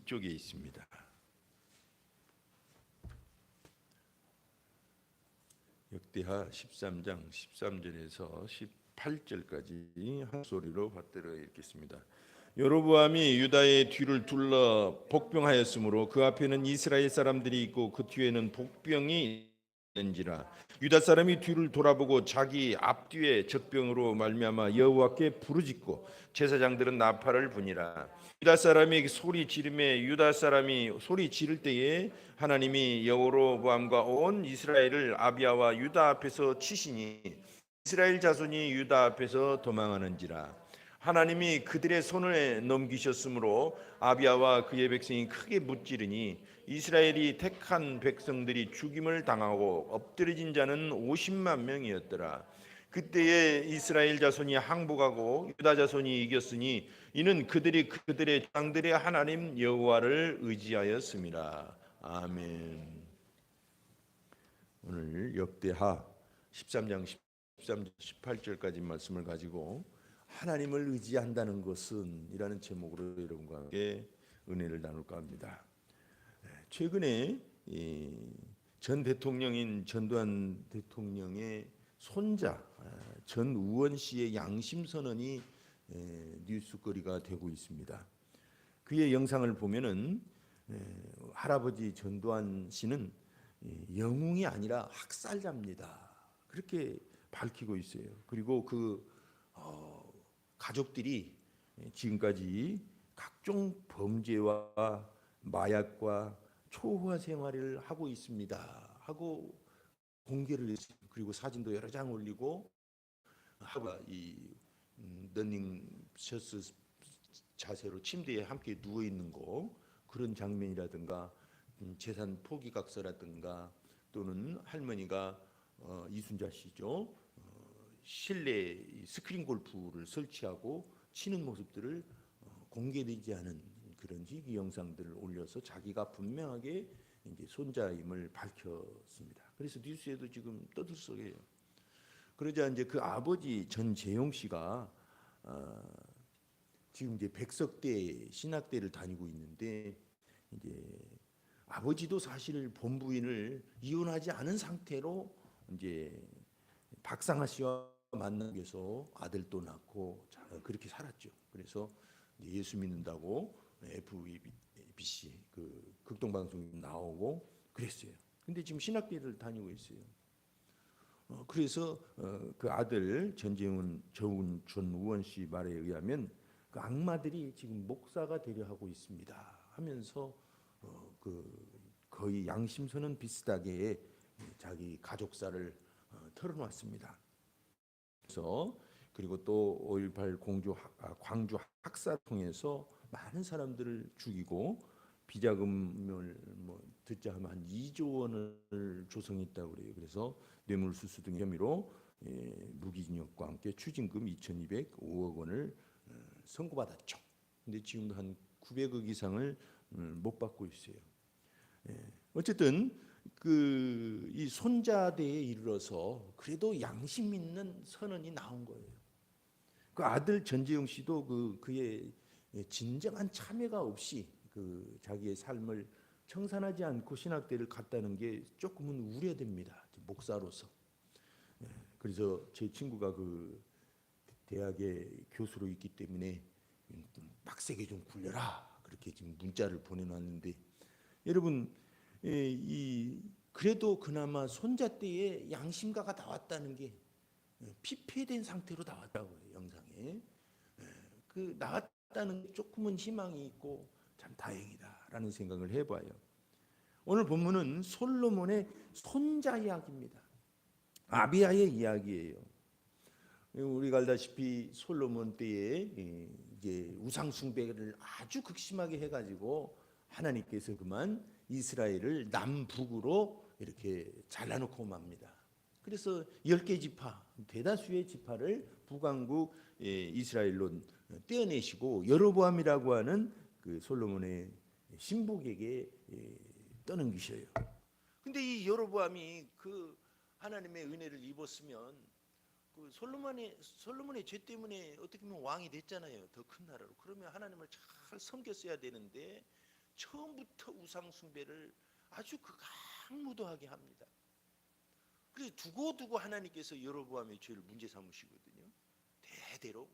이쪽에 있습니다. 역대하 13장 13절에서 18절까지 한 소리로 받들어 읽겠습니다. 여로보암이 유다의 뒤를 둘러 복병하였으므로 그 앞에는 이스라엘 사람들이 있고 그 뒤에는 복병이 있는지라. 유다 사람이 뒤를 돌아보고 자기 앞뒤에 적병으로 말미암아 여호와께 부르짖고 제사장들은 나팔을 부니라. 유다 사람이 소리 지름에 유다 사람이 소리 지를 때에 하나님이 여로보암과 온 이스라엘을 아비야와 유다 앞에서 치시니 이스라엘 자손이 유다 앞에서 도망하는지라. 하나님이 그들의 손에 넘기셨으므로 아비야와 그의 백성이 크게 무찌르니 이스라엘이 택한 백성들이 죽임을 당하고 엎드러진 자는 50만 명이었더라. 그때에 이스라엘 자손이 항복하고 유다 자손이 이겼으니 이는 그들이 그들의 조상들의 하나님 여호와를 의지하였습니다. 아멘. 오늘 역대하 13장 13절 18절까지 말씀을 가지고 하나님을 의지한다는 것은 이라는 제목으로 여러분과 함께 은혜를 나눌까 합니다. 최근에 전 대통령인 전두환 대통령의 손자 전우원 씨의 양심 선언이 뉴스거리가 되고 있습니다. 그의 영상을 보면은 할아버지 전두환 씨는 영웅이 아니라 학살자입니다. 그렇게 밝히고 있어요. 그리고 그 가족들이 지금까지 각종 범죄와 마약과 초호화 생활을 하고 있습니다 하고 공개를 했어요. 그리고 사진도 여러 장 올리고 이 러닝 셔츠 자세로 침대에 함께 누워 있는 거 그런 장면이라든가 재산 포기각서라든가 또는 할머니가 이순자 씨죠. 실내 스크린 골프를 설치하고 치는 모습들을 공개되지 않은 그런 희귀 영상들을 올려서 자기가 분명하게 이제 손자임을 밝혔습니다. 그래서 뉴스에도 지금 떠들썩해요. 그러자 이제 그 아버지 전재용 씨가 지금 이제 백석대 신학대를 다니고 있는데 이제 아버지도 사실 본부인을 이혼하지 않은 상태로 이제 박상아 씨와 만나서 아들도 낳고 그렇게 살았죠. 그래서 예수 믿는다고 FBC 그 극동방송 나오고 그랬어요. 근데 지금 신학대를 다니고 있어요. 그래서 그 아들 전우원 씨 말에 의하면 그 악마들이 지금 목사가 되려 하고 있습니다 하면서 거의 양심선언 비슷하게 자기 가족사를 털어놨습니다. 그래서 그리고 또 5.18 광주 학살을 통해서 많은 사람들을 죽이고 비자금을 듣자 하면 한 2조 원을 조성했다고 그래요. 그래서 뇌물수수 등 혐의로 무기징역과 함께 추징금 2,205억 원을 선고받았죠. 근데 지금도 한 900억 이상을 못 받고 있어요. 어쨌든 이 손자대에 이르러서 그래도 양심 있는 선언이 나온 거예요. 그 아들 전재용 씨도 그의 진정한 참회가 없이 자기의 삶을 청산하지 않고 신학대를 갔다는 게 조금은 우려됩니다. 목사로서. 그래서 제 친구가 그 대학의 교수로 있기 때문에 빡세게 좀 굴려라 그렇게 지금 문자를 보내놨는데 여러분 그래도 그나마 손자 때에 양심가가 나왔다는 게 피폐된 상태로 나왔다고요. 영상에 그 나왔다는 게 조금은 희망이 있고 참 다행이다라는 생각을 해봐요. 오늘 본문은 솔로몬의 손자 이야기입니다. 아비야의 이야기예요. 우리가 알다시피 솔로몬 때에 이제 우상 숭배를 아주 극심하게 해가지고 하나님께서 그만 이스라엘을 남북으로 이렇게 잘라놓고 맙니다. 그래서 10개 지파, 대다수의 지파를 북왕국 이스라엘로 떼어내시고 여로보암이라고 하는 그 솔로몬의 신복에게 떠넘기셔요. 근데 이 여로보암이 그 하나님의 은혜를 입었으면 그 솔로몬의 죄 때문에 어떻게 보면 왕이 됐잖아요. 더 큰 나라로. 그러면 하나님을 잘 섬겼어야 되는데 처음부터 우상 숭배를 아주 극악무도하게 합니다. 그래서 두고두고 하나님께서 여로보암의 죄를 문제 삼으시거든요. 대대로.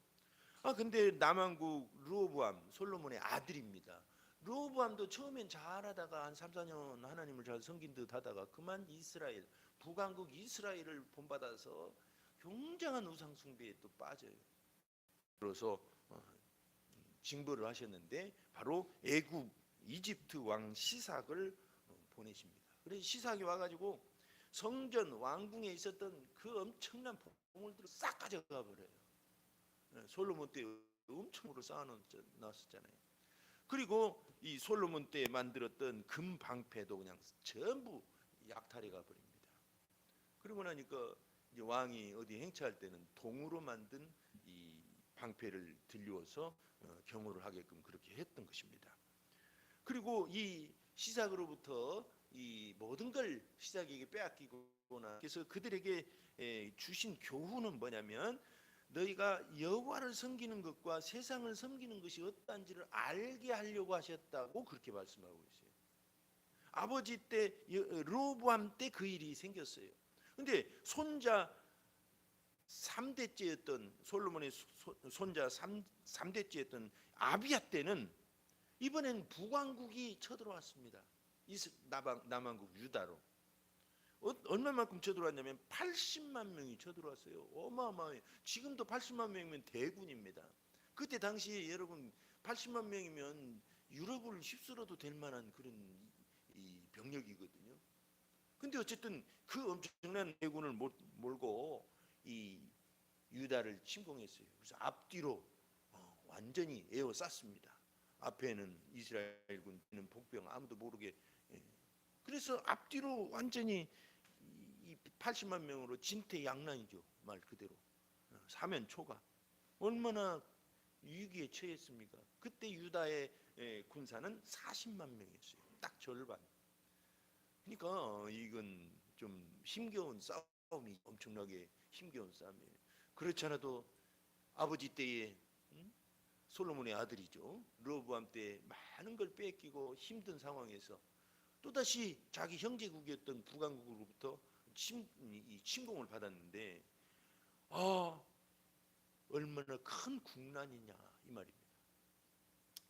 근데 남왕국 르호보암, 솔로몬의 아들입니다. 르호보암도 처음엔 잘하다가 한 3, 4년 하나님을 잘 섬긴 듯 하다가 그만 이스라엘, 북왕국 이스라엘을 본받아서 굉장한 우상 숭배에 또 빠져요. 그래서 징벌을 하셨는데 바로 애굽 이집트 왕 시삭을 보내십니다. 그래서 시삭이 와가지고 성전 왕궁에 있었던 그 엄청난 보물들을 싹 가져가 버려요. 솔로몬 때 엄청으로 쌓아놨었잖아요. 그리고 이 솔로몬 때 만들었던 금 방패도 그냥 전부 약탈해가 버립니다. 그러고 나니까 이제 왕이 어디 행차할 때는 동으로 만든 이 방패를 들려서 경호를 하게끔 그렇게 했던 것입니다. 그리고 이 시삭으로부터 이 모든 걸 시삭에게 빼앗기거나 그래서 그들에게 주신 교훈은 뭐냐면 너희가 여호와를 섬기는 것과 세상을 섬기는 것이 어떠한지를 알게 하려고 하셨다고 그렇게 말씀하고 있어요. 아버지 때 르호보암 때 그 일이 생겼어요. 근데 손자 3대째였던 솔로몬의 손자 3대째였던 아비야 때는 이번엔 북왕국이 쳐들어왔습니다. 남왕국 유다로. 얼마만큼 쳐들어왔냐면 80만 명이 쳐들어왔어요. 어마어마해요. 지금도 80만 명이면 대군입니다. 그때 당시에 여러분 80만 명이면 유럽을 휩쓸어도 될 만한 그런 이 병력이거든요. 근데 어쨌든 그 엄청난 대군을 몰고 이 유다를 침공했어요. 그래서 앞뒤로 완전히 에워쌌습니다. 앞에는 이스라엘군, 뒤는 복병 아무도 모르게. 그래서 앞뒤로 완전히 이 80만 명으로 진퇴양난이죠. 말 그대로. 사면초가. 얼마나 위기에 처했습니까? 그때 유다의 군사는 40만 명이었어요. 딱 절반. 그러니까 이건 좀 힘겨운 싸움이 엄청나게 힘겨운 싸움이에요. 그렇지 않아도 아버지 때에 솔로몬의 아들이죠. 르호보암 때 많은 걸 뺏기고 힘든 상황에서 또다시 자기 형제국이었던 북왕국으로부터 침공을 받았는데 얼마나 큰 국난이냐 이 말입니다.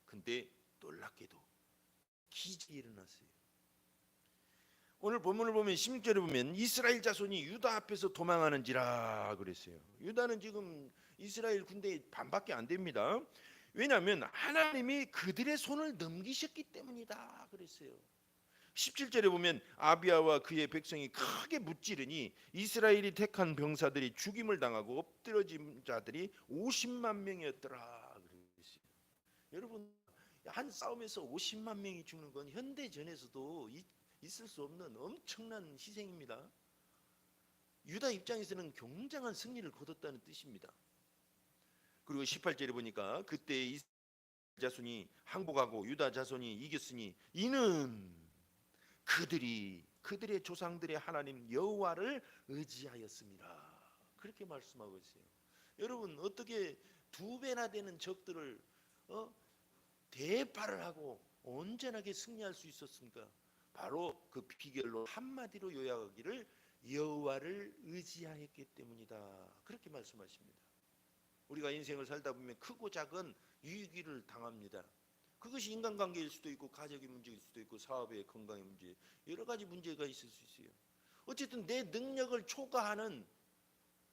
근데 놀랍게도 기적이 일어났어요. 오늘 본문을 보면 16절에 보면 이스라엘 자손이 유다 앞에서 도망하는지라 그랬어요. 유다는 지금 이스라엘 군대의 반밖에 안 됩니다. 왜냐하면 하나님이 그들의 손을 넘기셨기 때문이다 그랬어요. 17절에 보면 아비야와 그의 백성이 크게 무찌르니 이스라엘이 택한 병사들이 죽임을 당하고 엎드러진 자들이 50만 명이었더라 그랬어요. 여러분 한 싸움에서 50만 명이 죽는 건 현대전에서도 있을 수 없는 엄청난 희생입니다. 유다 입장에서는 굉장한 승리를 거뒀다는 뜻입니다. 그리고 18절에 보니까 그때 이스라엘 자손이 항복하고 유다 자손이 이겼으니 이는 그들의 조상들의 하나님 여호와를 의지하였습니다. 그렇게 말씀하고 있어요. 여러분 어떻게 두 배나 되는 적들을 대파를 하고 온전하게 승리할 수 있었습니까? 바로 그 비결로 한마디로 요약하기를 여호와를 의지하였기 때문이다. 그렇게 말씀하십니다. 우리가 인생을 살다 보면 크고 작은 위기를 당합니다. 그것이 인간관계일 수도 있고 가정의 문제일 수도 있고 사업의 건강의 문제 여러 가지 문제가 있을 수 있어요. 어쨌든 내 능력을 초과하는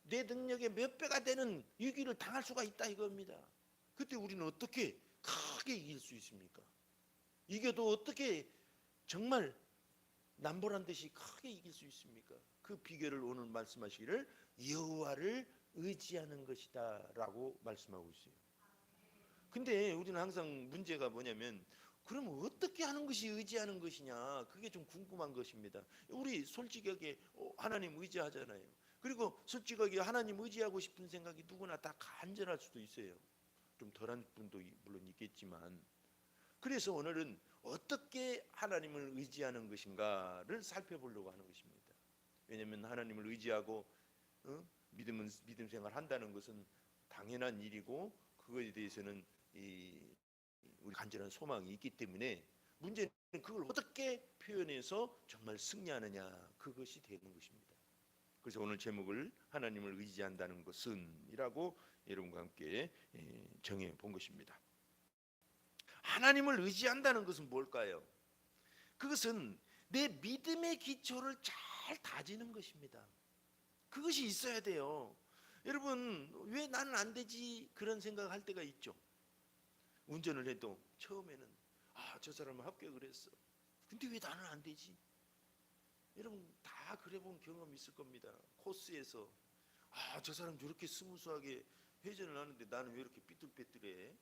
내 능력의 몇 배가 되는 위기를 당할 수가 있다 이겁니다. 그때 우리는 어떻게 크게 이길 수 있습니까? 이겨도 어떻게 정말 남보란 듯이 크게 이길 수 있습니까? 그 비결을 오늘 말씀하시기를 여호와를 의지하는 것이다 라고 말씀하고 있어요. 근데 우리는 항상 문제가 뭐냐면 그럼 어떻게 하는 것이 의지하는 것이냐 그게 좀 궁금한 것입니다. 우리 솔직하게 하나님 의지하잖아요. 그리고 솔직하게 하나님 의지하고 싶은 생각이 누구나 다 간절할 수도 있어요. 좀 덜한 분도 물론 있겠지만 그래서 오늘은 어떻게 하나님을 의지하는 것인가를 살펴보려고 하는 것입니다. 왜냐하면 하나님을 의지하고 믿음 생활 한다는 것은 당연한 일이고 그거에 대해서는 우리 간절한 소망이 있기 때문에 문제는 그걸 어떻게 표현해서 정말 승리하느냐, 그것이 되는 것입니다. 그래서 오늘 제목을 하나님을 의지한다는 것은 이라고 여러분과 함께 정해 본 것입니다. 하나님을 의지한다는 것은 뭘까요? 그것은 내 믿음의 기초를 잘 다지는 것입니다. 그것이 있어야 돼요. 여러분, 왜 나는 안 되지? 그런 생각할 때가 있죠. 운전을 해도 처음에는 저 사람은 합격을 했어. 근데 왜 나는 안 되지? 여러분 다 그래본 경험 있을 겁니다. 코스에서 저 사람 저렇게 스무스하게 회전을 하는데 나는 왜 이렇게 삐뚤빼뚤해?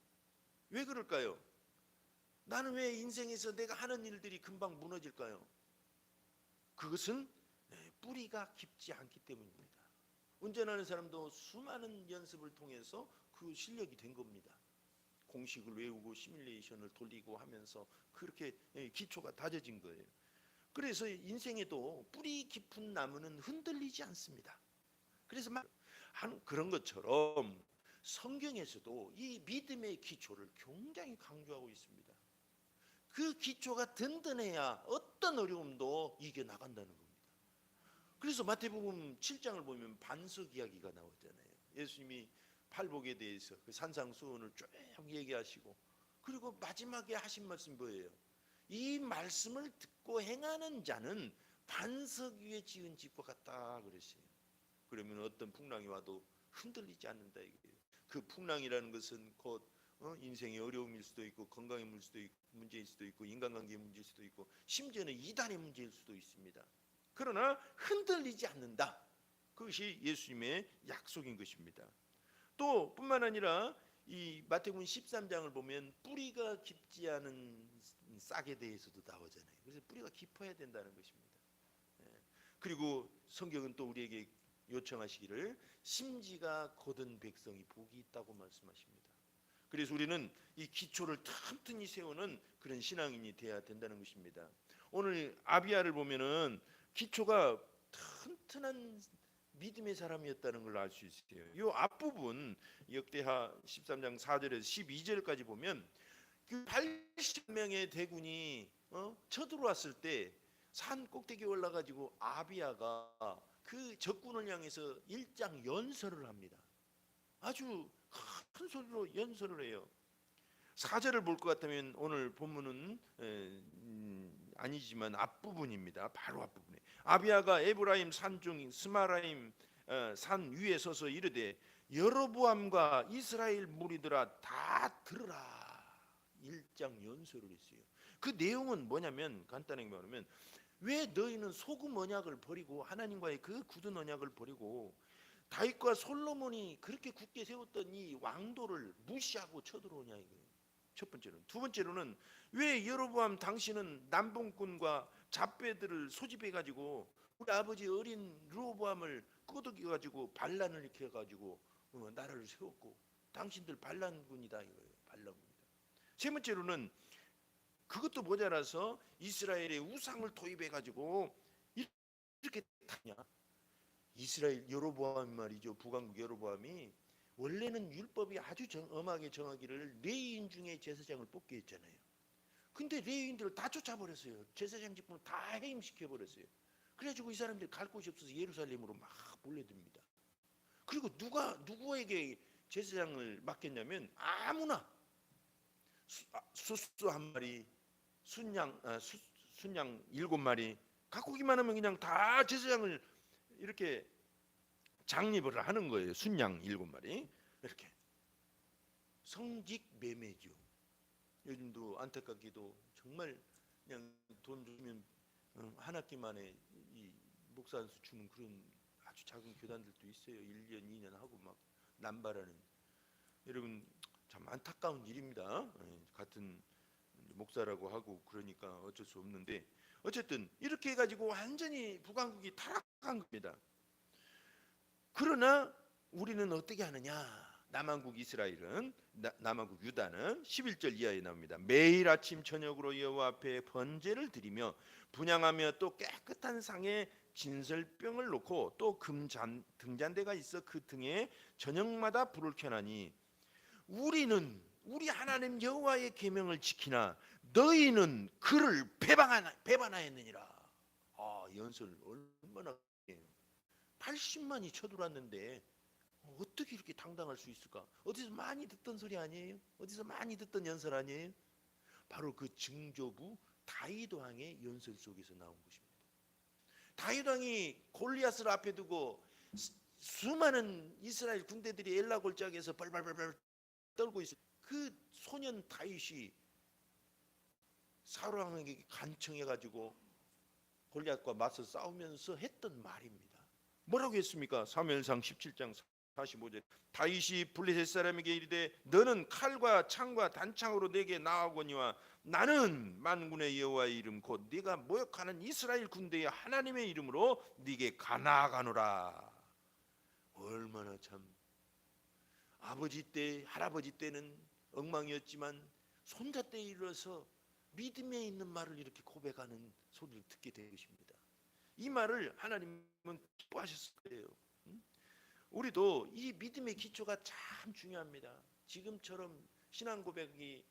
왜 그럴까요? 나는 왜 인생에서 내가 하는 일들이 금방 무너질까요? 그것은 뿌리가 깊지 않기 때문입니다. 운전하는 사람도 수많은 연습을 통해서 그 실력이 된 겁니다. 공식을 외우고 시뮬레이션을 돌리고 하면서 그렇게 기초가 다져진 거예요. 그래서 인생에도 뿌리 깊은 나무는 흔들리지 않습니다. 그래서 그런 것처럼 성경에서도 이 믿음의 기초를 굉장히 강조하고 있습니다. 그 기초가 든든해야 어떤 어려움도 이겨나간다는 겁니다. 그래서 마태복음 7장을 보면 반석 이야기가 나오잖아요. 예수님이 팔복에 대해서 그 산상수훈을 쭉 얘기하시고, 그리고 마지막에 하신 말씀이 뭐예요? 이 말씀을 듣고 행하는 자는 반석 위에 지은 집과 같다 그랬어요. 그러면 어떤 풍랑이 와도 흔들리지 않는다 이거예요. 그 풍랑이라는 것은 곧 인생의 어려움일 수도 있고, 건강의 문제일 수도 있고, 인간관계의 문제일 수도 있고, 심지어는 이단의 문제일 수도 있습니다. 그러나 흔들리지 않는다. 그것이 예수님의 약속인 것입니다. 또 뿐만 아니라 이 마태복음 13장을 보면 뿌리가 깊지 않은 싹에 대해서도 나오잖아요. 그래서 뿌리가 깊어야 된다는 것입니다. 그리고 성경은 또 우리에게 요청하시기를 심지가 곧은 백성이 복이 있다고 말씀하십니다. 그래서 우리는 이 기초를 튼튼히 세우는 그런 신앙인이 되어야 된다는 것입니다. 오늘 아비야를 보면은 기초가 튼튼한 믿음의 사람이었다는 걸 알 수 있어요. 이 앞부분 역대하 13장 4절에서 12절까지 보면 그 80명의 대군이 쳐들어왔을 때 산 꼭대기에 올라가지고 아비야가 그 적군을 향해서 일장 연설을 합니다. 아주 큰 소리로 연설을 해요. 4절을 볼 것 같으면 오늘 본문은 아니지만 앞부분입니다. 바로 앞부분에 아비야가 에브라임 산중 스마라임 산 위에 서서 이르되 여로보암과 이스라엘 무리들아 다 들으라. 일장 연설을 했어요. 그 내용은 뭐냐면 간단하게 말하면 왜 너희는 소금 언약을 버리고 하나님과의 그 굳은 언약을 버리고 다윗과 솔로몬이 그렇게 굳게 세웠던 이 왕도를 무시하고 쳐들어오냐 이거예요. 첫 번째로는. 두 번째로는 왜 여로보암 당신은 남봉꾼과 잡배들을 소집해 가지고 우리 아버지 어린 르호보암을 끄덕여 가지고 반란을 일으켜 가지고 나라를 세웠고 당신들 반란군이다 이거예요. 반란군이다. 세 번째로는 그것도 모자라서 이스라엘의 우상을 도입해 가지고 이렇게 하냐? 이스라엘 여로보암 말이죠. 북왕국 여로보암이 원래는 율법이 아주 엄하게 정하기를 레위인 중에 제사장을 뽑게 했잖아요. 근데 레위인들을 다 쫓아버렸어요. 제사장 직분을 다 해임시켜 버렸어요. 그래가지고 이 사람들이 갈 곳이 없어서 예루살렘으로 막 몰려듭니다. 그리고 누구에게 제사장을 맡겼냐면 아무나 수수 한 마리, 순양 7마리 갖고 오기만 하면 그냥 다 제사장을 이렇게 장립을 하는 거예요. 순양 7마리 이렇게. 성직 매매죠. 요즘도 안타깝게도 정말 그냥 돈 주면 한 학기 만에 이 목사 한 수 주는 그런 아주 작은 교단들도 있어요. 1년 2년 하고 막 남발하는. 여러분 참 안타까운 일입니다. 같은 목사라고 하고 그러니까 어쩔 수 없는데 어쨌든 이렇게 해가지고 완전히 북왕국이 타락한 겁니다. 그러나 우리는 어떻게 하느냐? 남왕국 이스라엘은 남왕국 유다는 11절 이하에 나옵니다. 매일 아침 저녁으로 여호와 앞에 번제를 드리며 분향하며 또 깨끗한 상에 진설병을 놓고 또 금 등잔대가 있어 그 등에 저녁마다 불을 켜나니 우리는 우리 하나님 여호와의 계명을 지키나 너희는 그를 배반하였느니라. 연설 얼마나 80만이 쳐들어왔는데 어떻게 이렇게 당당할 수 있을까? 어디서 많이 듣던 소리 아니에요? 어디서 많이 듣던 연설 아니에요? 바로 그 증조부 다윗 왕의 연설 속에서 나온 것입니다. 다윗 왕이 골리앗을 앞에 두고 수많은 이스라엘 군대들이 엘라 골짜기에서 발발발발 떨고 있어요. 그 소년 다윗이 사울 왕에게 간청해가지고 골리앗과 맞서 싸우면서 했던 말입니다. 뭐라고 했습니까? 사무엘상 17장 45절 다윗이 블레셋 사람에게 이르되 너는 칼과 창과 단창으로 내게 나아오거니와 나는 만군의 여호와의 이름 곧 네가 모욕하는 이스라엘 군대의 하나님의 이름으로 네게 가나아가노라. 얼마나 참 아버지 때 할아버지 때는 엉망이었지만 손자 때에 이르러서 믿음에 있는 말을 이렇게 고백하는 소리를 듣게 된 것입니다. 이 말을 하나님은 기뻐하셨을 거예요. 우리도 이 믿음의 기초가 참 중요합니다. 지금처럼 신앙 고백이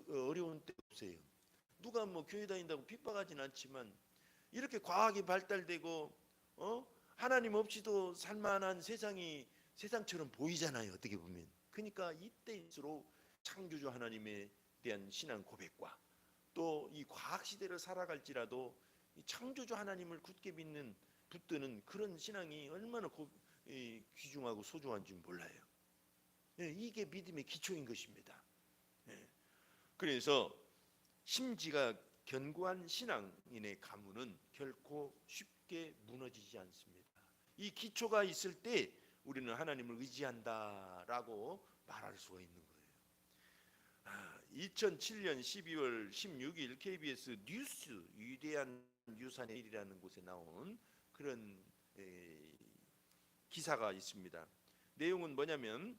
어려운 때 없어요. 누가 뭐 교회 다닌다고 핍박하진 않지만 이렇게 과학이 발달되고 하나님 없이도 살만한 세상이 세상처럼 보이잖아요. 어떻게 보면. 그러니까 이때일수록 창조주 하나님에 대한 신앙 고백과 또 이 과학 시대를 살아갈지라도 창조주 하나님을 굳게 붙드는 그런 신앙이 얼마나 귀중하고 소중한지 몰라요. 이게 믿음의 기초인 것입니다. 그래서 심지가 견고한 신앙인의 가문은 결코 쉽게 무너지지 않습니다. 이 기초가 있을 때 우리는 하나님을 의지한다라고 말할 수가 있는 거예요. 2007년 12월 16일 KBS 뉴스 위대한 유산의 일이라는 곳에 나온 그런 기사가 있습니다. 내용은 뭐냐면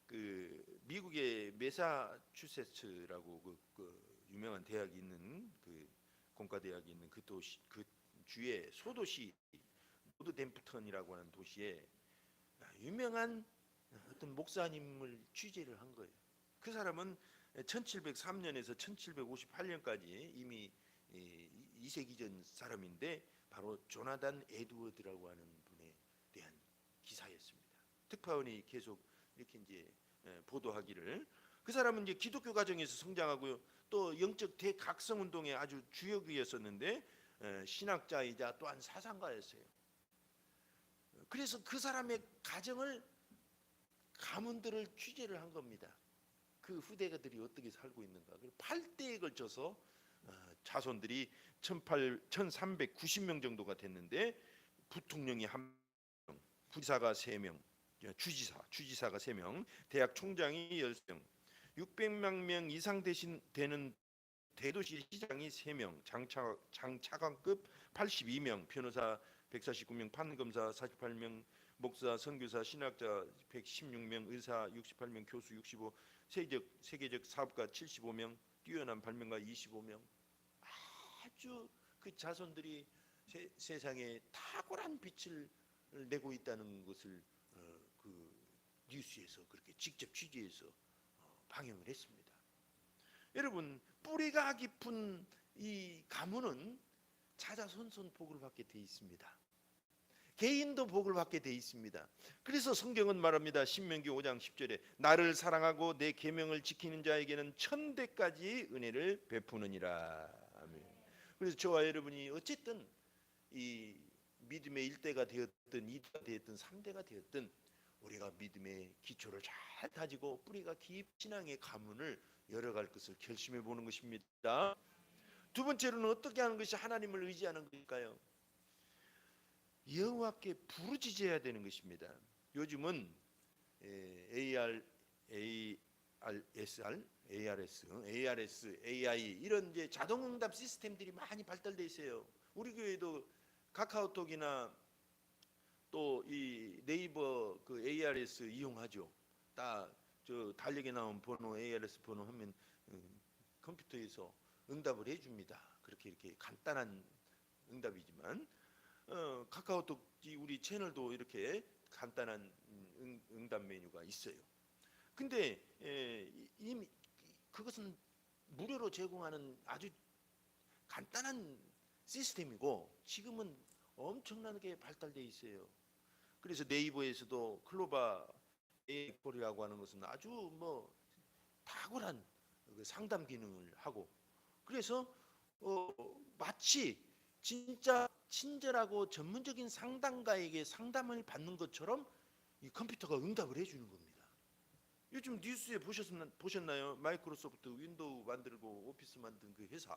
그 미국의 매사추세츠라고 그 유명한 대학이 있는 그 공과대학이 있는 그 도시 그 주의 소도시 노드댐프턴이라고 하는 도시에 유명한 어떤 목사님을 취재를 한 거예요. 그 사람은 1703년에서 1758년까지 이미 2세기 전 사람인데 바로 조나단 에드워드라고 하는 분에 대한 기사였습니다. 특파원이 계속 이렇게 이제 보도하기를 그 사람은 이제 기독교 가정에서 성장하고요. 또 영적 대각성 운동의 아주 주역이었었는데 신학자이자 또한 사상가였어요. 그래서 그 사람의 가문들을 취재를 한 겁니다. 그 후대가들이 어떻게 살고 있는가. 8대에 걸쳐서 자손들이 1390명 정도가 됐는데 부통령이 1명, 부지사가 3명, 주지사가 3명, 대학 총장이 10명, 600만 명 이상 되는 대도시 시장이 3명, 장차관급 82명, 변호사 149명, 판검사 48명, 목사, 선교사, 신학자 116명, 의사 68명, 교수 65, 세계적 사업가 75명, 뛰어난 발명가 25명. 아주 그 자손들이 세상에 탁월한 빛을 내고 있다는 것을 그 뉴스에서 그렇게 직접 취재해서 방영을 했습니다. 여러분, 뿌리가 깊은 이 가문은 자자손손 복을 받게 돼 있습니다. 개인도 복을 받게 돼 있습니다. 그래서 성경은 말합니다. 신명기 5장 10절에 나를 사랑하고 내 계명을 지키는 자에게는 천대까지 은혜를 베푸느니라. 아멘. 그래서 저와 여러분이 어쨌든 이 믿음의 1대가 되었든 2대가 되었든 3대가 되었든 우리가 믿음의 기초를 잘 다지고 뿌리가 깊은 신앙의 가문을 열어갈 것을 결심해 보는 것입니다. 두 번째로는 어떻게 하는 것이 하나님을 의지하는 것일까요? 여호와께 부르짖어야 되는 것입니다. 요즘은 ARS, AI 이런 이제 자동응답 시스템들이 많이 발달돼 있어요. 우리 교회도 카카오톡이나 또 이 네이버 그 ARS 이용하죠. 딱 저 달력에 나온 번호 ARS 번호 하면 컴퓨터에서 응답을 해줍니다. 그렇게 이렇게 간단한 응답이지만 카카오톡 우리 채널도 이렇게 간단한 응답 메뉴가 있어요. 근데 이미 그것은 무료로 제공하는 아주 간단한 시스템이고 지금은 엄청나게 발달되어 있어요. 그래서 네이버에서도 클로바 에이콜이라고 하는 것은 아주 뭐 탁월한 그 상담 기능을 하고, 그래서 마치 진짜 친절하고 전문적인 상담가에게 상담을 받는 것처럼 이 컴퓨터가 응답을 해주는 겁니다. 요즘 뉴스에 보셨나요? 마이크로소프트 윈도우 만들고 오피스 만든 그 회사,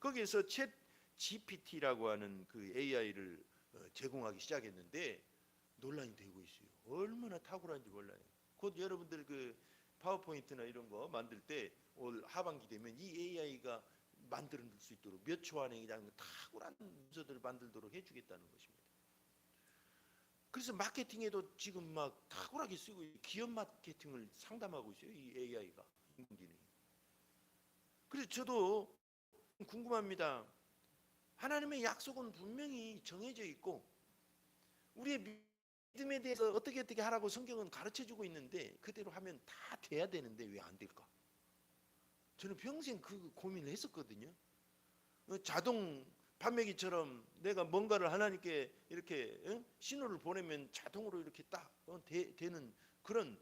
거기에서 챗 GPT라고 하는 그 AI를 제공하기 시작했는데 논란이 되고 있어요. 얼마나 탁월한지 몰라요. 곧 여러분들 그 파워포인트나 이런 거 만들 때 올 하반기 되면 이 AI가 만들 수 있도록 몇 초 안에 그냥 탁월한 문서들을 만들도록 해주겠다는 것입니다. 그래서 마케팅에도 지금 막 탁월하게 쓰고 기업 마케팅을 상담하고 있어요. 이 AI가 인공지능이. 그래서 저도 궁금합니다. 하나님의 약속은 분명히 정해져 있고 우리의 믿음에 대해서 어떻게 하라고 성경은 가르쳐주고 있는데 그대로 하면 다 돼야 되는데 왜 안 될까? 저는 평생 그 고민을 했었거든요. 자동 판매기처럼 내가 뭔가를 하나님께 이렇게 신호를 보내면 자동으로 이렇게 딱 되는 그런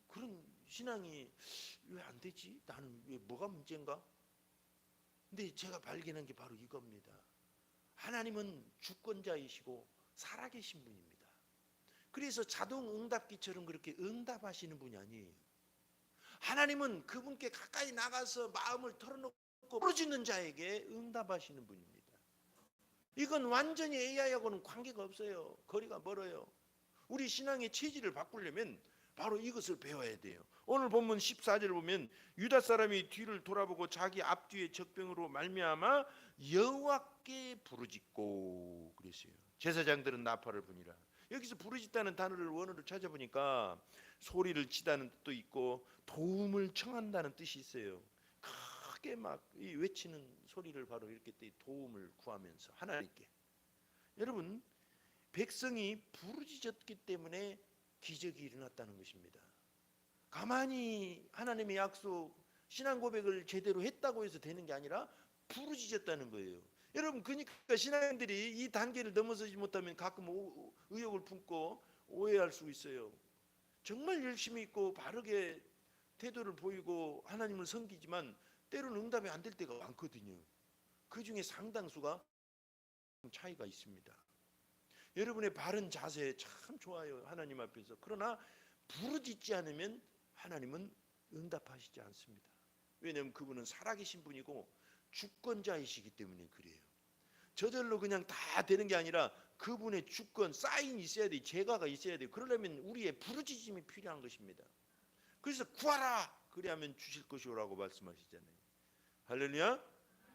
그런 신앙이 왜 안 되지? 나는 왜 뭐가 문제인가? 근데 제가 발견한 게 바로 이겁니다. 하나님은 주권자이시고 살아계신 분입니다. 그래서 자동 응답기처럼 그렇게 응답하시는 분이 아니에요. 하나님은 그분께 가까이 나가서 마음을 털어놓고 부르짖는 자에게 응답하시는 분입니다. 이건 완전히 AI하고는 관계가 없어요. 거리가 멀어요. 우리 신앙의 체질을 바꾸려면 바로 이것을 배워야 돼요. 오늘 본문 14절 보면 유다 사람이 뒤를 돌아보고 자기 앞뒤의 적병으로 말미암아 여호와께 부르짖고 그랬어요. 제사장들은 나팔을 부니라. 여기서 부르짖다는 단어를 원어로 찾아보니까 소리를 치다는 뜻도 있고 도움을 청한다는 뜻이 있어요. 크게 막 외치는 소리를 바로 이렇게 도움을 구하면서 하나님께. 여러분, 백성이 부르짖었기 때문에 기적이 일어났다는 것입니다. 가만히 하나님의 약속, 신앙 고백을 제대로 했다고 해서 되는 게 아니라 부르짖었다는 거예요. 여러분, 그러니까 신앙인들이 이 단계를 넘어서지 못하면 가끔 의욕을 품고 오해할 수 있어요. 정말 열심히 있고 바르게 태도를 보이고 하나님을 섬기지만 때로는 응답이 안 될 때가 많거든요. 그 중에 상당수가 차이가 있습니다. 여러분의 바른 자세 참 좋아요. 하나님 앞에서. 그러나 부르짖지 않으면 하나님은 응답하시지 않습니다. 왜냐하면 그분은 살아계신 분이고 주권자이시기 때문에 그래요. 저절로 그냥 다 되는 게 아니라 그분의 주권, 사인이 있어야 돼요. 제가가 있어야 돼요. 그러려면 우리의 부르짖음이 필요한 것입니다. 그래서 구하라! 그래야면 주실 것이오라고 말씀하시잖아요. 할렐루야!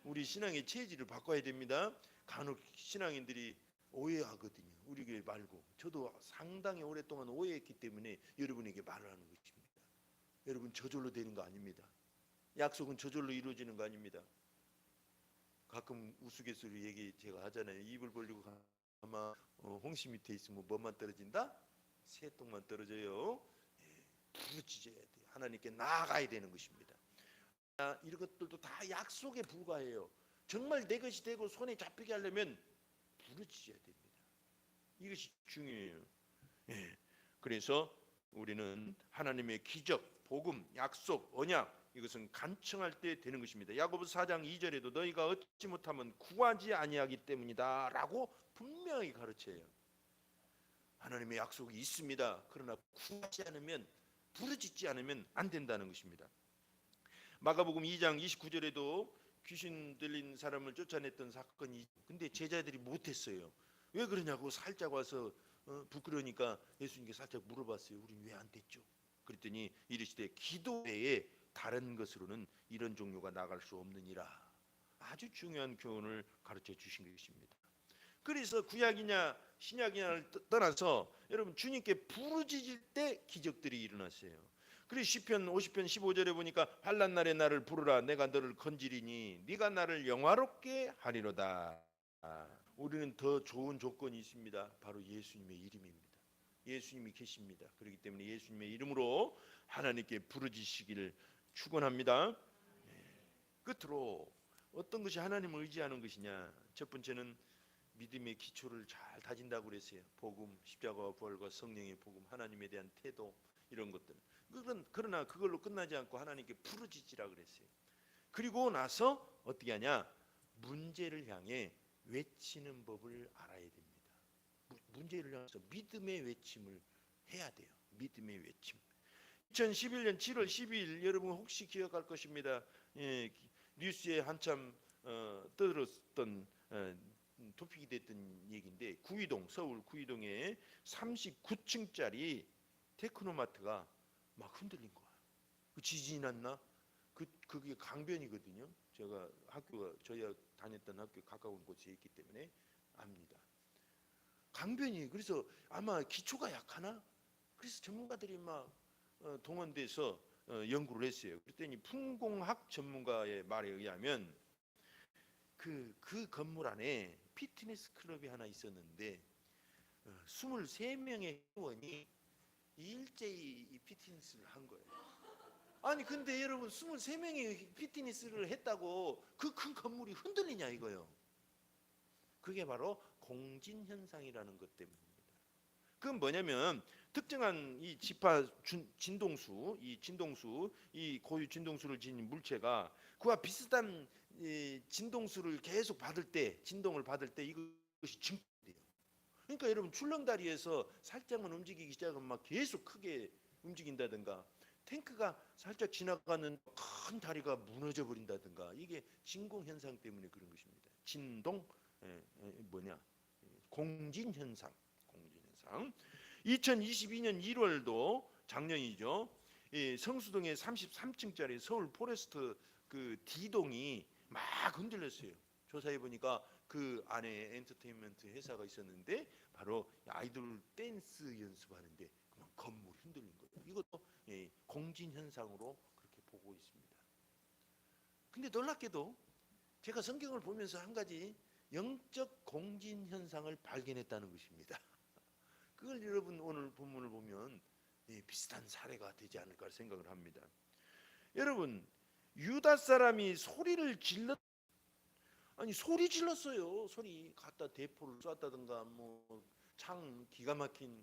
우리 신앙의 체질을 바꿔야 됩니다. 간혹 신앙인들이 오해하거든요. 우리 교회 말고. 저도 상당히 오랫동안 오해했기 때문에 여러분에게 말을 하는 것입니다. 여러분, 저절로 되는 거 아닙니다. 약속은 저절로 이루어지는 거 아닙니다. 가끔 우스갯소리로 얘기 제가 하잖아요. 입을 벌리고 가만 홍시 밑에 있으면 뭐만 떨어진다? 새똥만 떨어져요. 부르짖어야 돼요. 하나님께 나아가야 되는 것입니다. 이런 것들도 다 약속에 불과해요. 정말 내 것이 되고 손에 잡히게 하려면 부르짖어야 됩니다. 이것이 중요해요. 그래서 우리는 하나님의 기적, 복음, 약속, 언약 이것은 간청할 때 되는 것입니다. 야고보서 4장 2절에도 너희가 얻지 못하면 구하지 아니하기 때문이다 라고 분명히 가르쳐요. 하나님의 약속이 있습니다. 그러나 구하지 않으면, 부르짖지 않으면 안 된다는 것입니다. 마가복음 2장 29절에도 귀신 들린 사람을 쫓아냈던 사건이, 근데 제자들이 못했어요. 왜 그러냐고 살짝 와서 부끄러우니까 예수님께 살짝 물어봤어요. 우린 왜 안 됐죠? 그랬더니 이르시되 기도 외에 다른 것으로는 이런 종류가 나갈 수 없느니라. 아주 중요한 교훈을 가르쳐 주신 것입니다. 그래서 구약이냐 신약이냐를 떠나서 여러분, 주님께 부르짖을 때 기적들이 일어났어요. 그리고 시편 50편 15절에 보니까 환난 날에 나를 부르라 내가 너를 건지리니 네가 나를 영화롭게 하리로다. 우리는 더 좋은 조건이 있습니다. 바로 예수님의 이름입니다. 예수님이 계십니다. 그렇기 때문에 예수님의 이름으로 하나님께 부르짖으시기를 축원합니다. 끝으로 어떤 것이 하나님을 의지하는 것이냐? 첫 번째는 믿음의 기초를 잘 다진다고 그랬어요. 복음, 십자가와 부활과 성령의 복음, 하나님에 대한 태도, 이런 것들. 그러나 그걸로 끝나지 않고 하나님께 부르짖으라 그랬어요. 그리고 나서 어떻게 하냐? 문제를 향해 외치는 법을 알아야 됩니다. 문제를 향해서 믿음의 외침을 해야 돼요. 믿음의 외침. 2011년 7월 12일 여러분 혹시 기억할 것입니다. 뉴스에 한참 떠들었던 토픽이 됐던 얘기인데, 서울 구이동에 39층짜리 테크노마트가 막 흔들린 거야. 지진이 났나? 그게 강변이거든요. 저희가 다녔던 학교 가까운 곳에 있기 때문에 압니다. 강변이, 그래서 아마 기초가 약하나? 그래서 전문가들이 막 동원돼서 연구를 했어요. 그랬더니 풍공학 전문가의 말에 의하면 그 건물 안에 피트니스 클럽이 하나 있었는데 23명의 회원이 일제히 이 피트니스를 한 거예요. 아니 근데 여러분 23명이 피트니스를 했다고 그 큰 건물이 흔들리냐 이거요. 그게 바로 공진현상이라는 것 때문입니다. 그건 뭐냐면 특정한 이 지파 진동수, 이 고유 진동수를 지닌 물체가 그와 비슷한 진동수를 계속 진동을 받을 때 이것이 증가돼요. 그러니까 여러분 출렁다리에서 살짝만 움직이기 시작하면 막 계속 크게 움직인다든가, 탱크가 살짝 지나가는 큰 다리가 무너져 버린다든가, 이게 진공 현상 때문에 그런 것입니다. 공진 현상. 2022년 1월도 작년이죠. 성수동의 33층짜리 서울 포레스트 그 D동이 막 흔들렸어요. 조사해 보니까 그 안에 엔터테인먼트 회사가 있었는데 바로 아이돌 댄스 연습하는데 그냥 건물이 흔들린 거예요. 이것도 공진 현상으로 그렇게 보고 있습니다. 근데 놀랍게도 제가 성경을 보면서 한 가지 영적 공진 현상을 발견했다는 것입니다. 그걸 여러분 오늘 본문을 보면 비슷한 사례가 되지 않을까 생각을 합니다. 여러분, 유다 사람이 소리를 질렀어요. 소리 갖다 대포를 쐈다든가 창 기가 막힌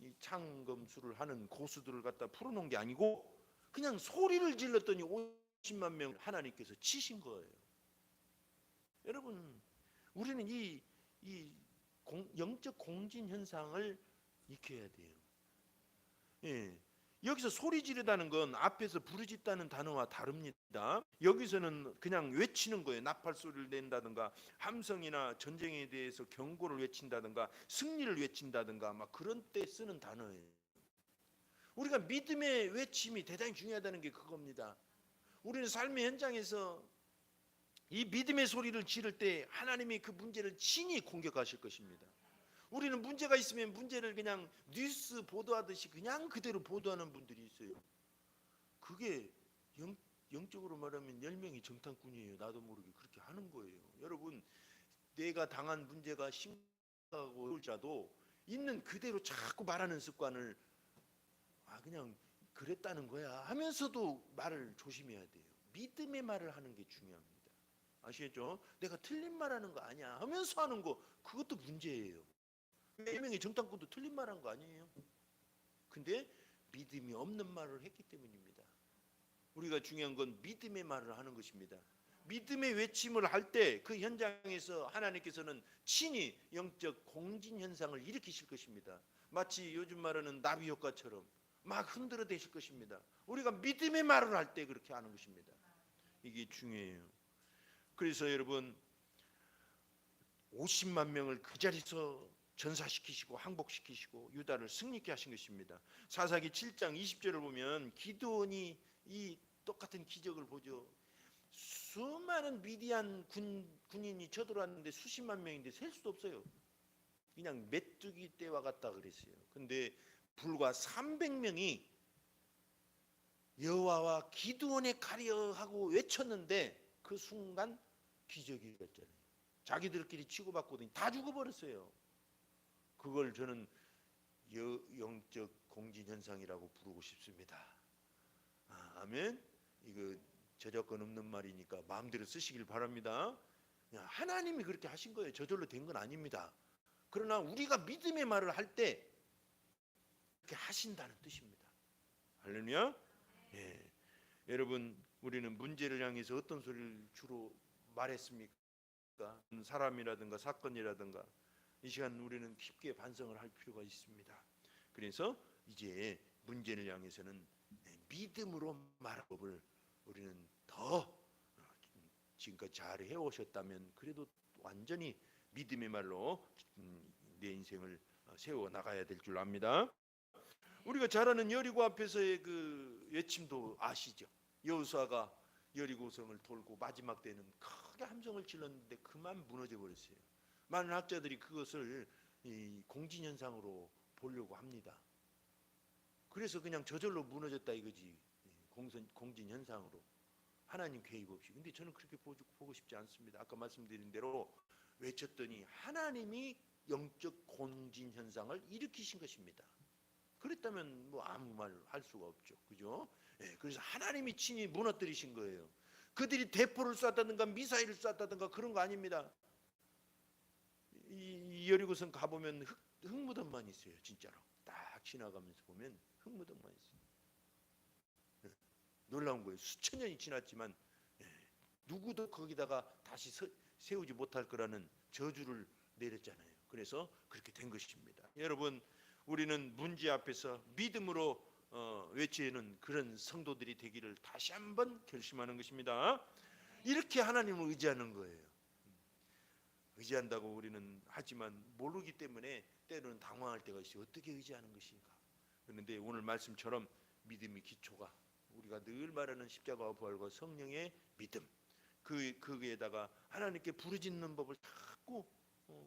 이 창검술을 하는 고수들을 갖다 풀어놓은 게 아니고 그냥 소리를 질렀더니 50만 명 하나님께서 치신 거예요. 여러분, 우리는 이 영적 공진 현상을 익혀야 돼요. 여기서 소리 지르다는 건 앞에서 부르짖다는 단어와 다릅니다. 여기서는 그냥 외치는 거예요. 나팔 소리를 낸다든가, 함성이나 전쟁에 대해서 경고를 외친다든가, 승리를 외친다든가, 막 그런 때 쓰는 단어예요. 우리가 믿음의 외침이 대단히 중요하다는 게 그겁니다. 우리는 삶의 현장에서 이 믿음의 소리를 지를 때 하나님이 그 문제를 친히 공격하실 것입니다. 우리는 문제가 있으면 문제를 그냥 뉴스 보도하듯이 그냥 그대로 보도하는 분들이 있어요. 그게 영적으로 말하면 10명이 정탐꾼이에요. 나도 모르게 그렇게 하는 거예요. 여러분, 내가 당한 문제가 심각하고 어려울지라도 있는 그대로 자꾸 말하는 습관을 그냥 그랬다는 거야 하면서도 말을 조심해야 돼요. 믿음의 말을 하는 게 중요합니다. 아시겠죠? 내가 틀린 말하는 거 아니야 하면서 하는 거, 그것도 문제예요. 10명의 정탐꾼도 틀린 말한 거 아니에요. 근데 믿음이 없는 말을 했기 때문입니다. 우리가 중요한 건 믿음의 말을 하는 것입니다. 믿음의 외침을 할 때 그 현장에서 하나님께서는 친히 영적 공진 현상을 일으키실 것입니다. 마치 요즘 말하는 나비 효과처럼 막 흔들어 대실 것입니다. 우리가 믿음의 말을 할 때 그렇게 하는 것입니다. 이게 중요해요. 그래서 여러분, 50만 명을 그 자리에서 전사시키시고 항복시키시고 유다를 승리케 하신 것입니다. 사사기 7장 20절을 보면 기드온이 이 똑같은 기적을 보죠. 수많은 미디안 군인이 쳐들어왔는데 수십만 명인데 셀 수도 없어요. 그냥 메뚜기 떼와 같다 그랬어요. 근데 불과 300명이 여호와와 기드온의 칼이여 하고 외쳤는데 그 순간 기적이 일어났잖아요. 자기들끼리 치고받고 다 죽어버렸어요. 그걸 저는 영적 공진 현상이라고 부르고 싶습니다. 아멘. 이거 저작권 없는 말이니까 마음대로 쓰시길 바랍니다. 하나님이 그렇게 하신 거예요. 저절로 된 건 아닙니다. 그러나 우리가 믿음의 말을 할 때 그렇게 하신다는 뜻입니다. 할렐루야. 예. 여러분, 우리는 문제를 향해서 어떤 소리를 주로 말했습니까? 사람이라든가 사건이라든가. 이 시간 우리는 깊게 반성을 할 필요가 있습니다. 그래서 이제 문제를 향해서는 믿음으로 말할 법을 우리는 더 지금까지 잘 해오셨다면 그래도 완전히 믿음의 말로 내 인생을 세워 나가야 될 줄 압니다. 우리가 잘 아는 여리고 앞에서의 그 외침도 아시죠? 여호수아가 여리고성을 돌고 마지막 때는 크게 함성을 질렀는데 그만 무너져 버렸어요. 많은 학자들이 그것을 공진현상으로 보려고 합니다. 그래서 그냥 저절로 무너졌다 이거지. 공진현상으로 하나님 개입 없이. 근데 저는 그렇게 보고 싶지 않습니다. 아까 말씀드린 대로 외쳤더니 하나님이 영적 공진현상을 일으키신 것입니다. 그랬다면 뭐 아무 말 할 수가 없죠. 그죠? 그래서 하나님이 친히 무너뜨리신 거예요. 그들이 대포를 쐈다든가 미사일을 쐈다든가 그런 거 아닙니다. 이 여리고성 가보면 흙무덤만 있어요. 진짜로 딱 지나가면서 보면 흙무덤만 있어요. 놀라운 거예요. 수천 년이 지났지만 누구도 거기다가 다시 세우지 못할 거라는 저주를 내렸잖아요. 그래서 그렇게 된 것입니다. 여러분, 우리는 문제 앞에서 믿음으로 외치는 그런 성도들이 되기를 다시 한번 결심하는 것입니다. 이렇게 하나님을 의지하는 거예요. 의지한다고 우리는 하지만 모르기 때문에 때로는 당황할 때가 있어요. 어떻게 의지하는 것인가. 그런데 오늘 말씀처럼 믿음의 기초가 우리가 늘 말하는 십자가와 부활과 성령의 믿음, 거기에다가 하나님께 부르짖는 법을 찾고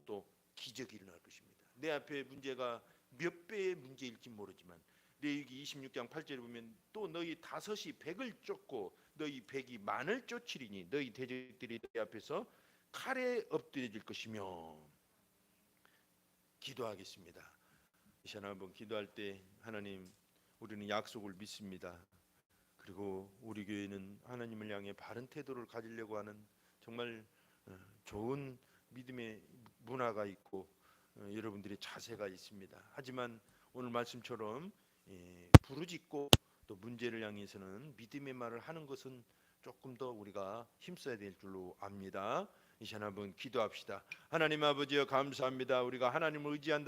또 기적이 일어날 것입니다. 내 앞에 문제가 몇 배의 문제일지 모르지만 레위기 26장 8절에 보면 또 너희 다섯이 백을 쫓고 너희 백이 만을 쫓으리니 너희 대적들이 너희 앞에서 칼에 엎드려질 것이며. 기도하겠습니다. 이 시간 한번 기도할 때 하나님, 우리는 약속을 믿습니다. 그리고 우리 교회는 하나님을 향해 바른 태도를 가지려고 하는 정말 좋은 믿음의 문화가 있고 여러분들의 자세가 있습니다. 하지만 오늘 말씀처럼 부르짖고 또 문제를 향해서는 믿음의 말을 하는 것은 조금 더 우리가 힘써야 될 줄로 압니다. 이 시간 한번 기도합시다. 하나님 아버지여, 감사합니다. 우리가 하나님을 의지한다